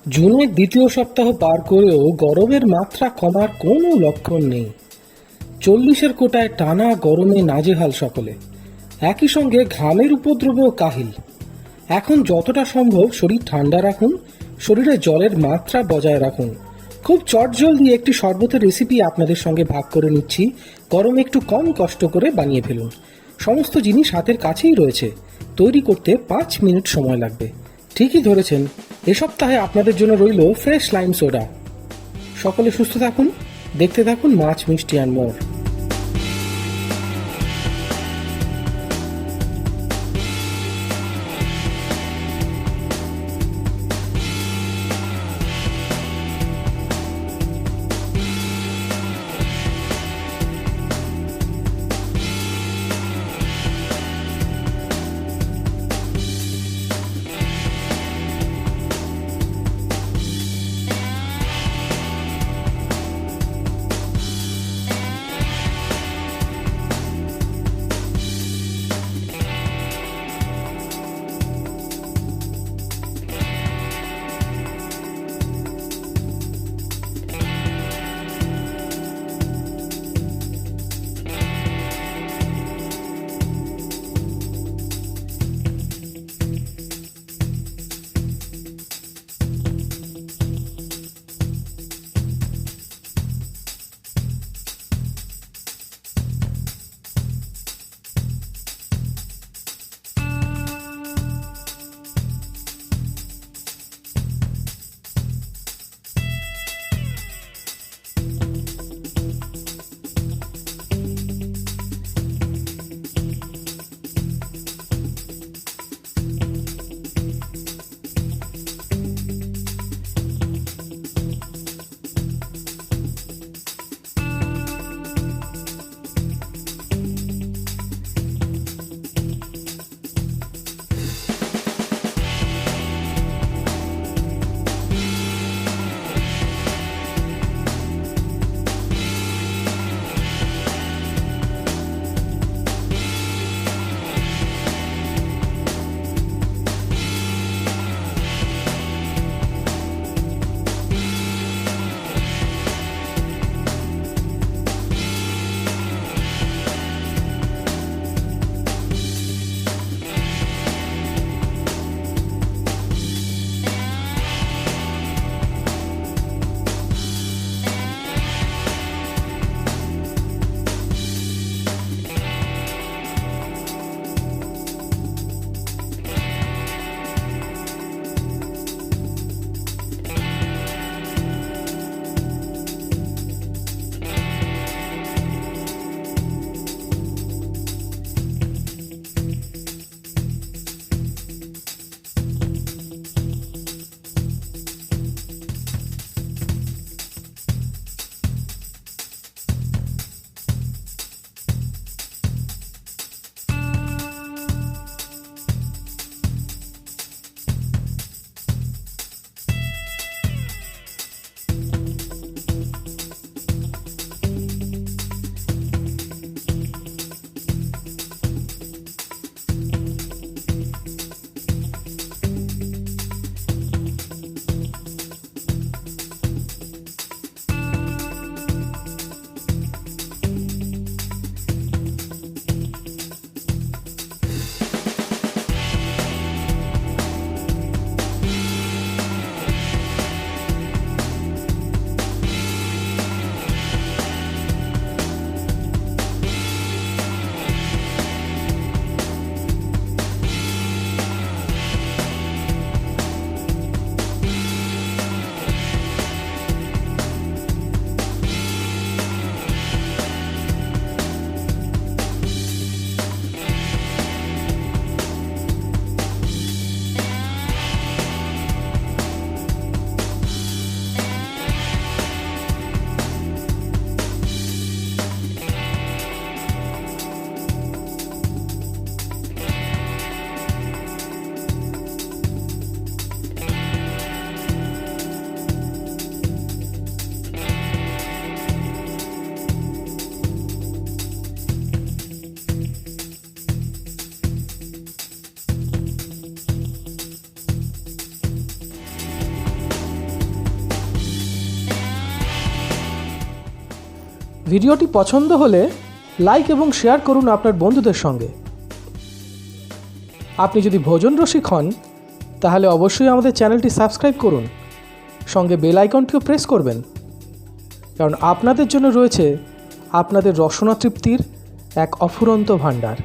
জুনের দ্বিতীয় সপ্তাহ পার করেও গরমের মাত্রা কমার কোনো লক্ষণ নেই। 40-এর কোটায় টানা গরমে নাজেহাল সকলে, একই সঙ্গে ঘামের উপদ্রবেও কাহিল। এখন যতটা সম্ভব শরীর ঠান্ডা রাখুন, শরীরে জলের মাত্রা বজায় রাখুন। খুব চটজলদি একটি শরবতের রেসিপি আপনাদের সঙ্গে ভাগ করে নিচ্ছি। গরমে একটু কম কষ্ট করে বানিয়ে ফেলুন। সমস্ত জিনিস হাতের কাছেই রয়েছে, তৈরি করতে 5 মিনিট সময় লাগবে। ঠিকই ধরেছেন, এ সপ্তাহে আপনাদের জন্য রইল ফ্রেশ লাইম সোডা। সকলে সুস্থ থাকুন, দেখতে থাকুন মাছ মিষ্টি অ্যান্ড মোর। ভিডিওটি পছন্দ হলে লাইক এবং শেয়ার করুন আপনার বন্ধুদের সঙ্গে। আপনি যদি ভোজন রসিক হন তাহলে অবশ্যই আমাদের চ্যানেলটি সাবস্ক্রাইব করুন, সঙ্গে বেল আইকনটিও প্রেস করবেন, কারণ আপনাদের জন্য রয়েছে আপনাদের রসনা তৃপ্তির এক অফুরন্ত ভাণ্ডার।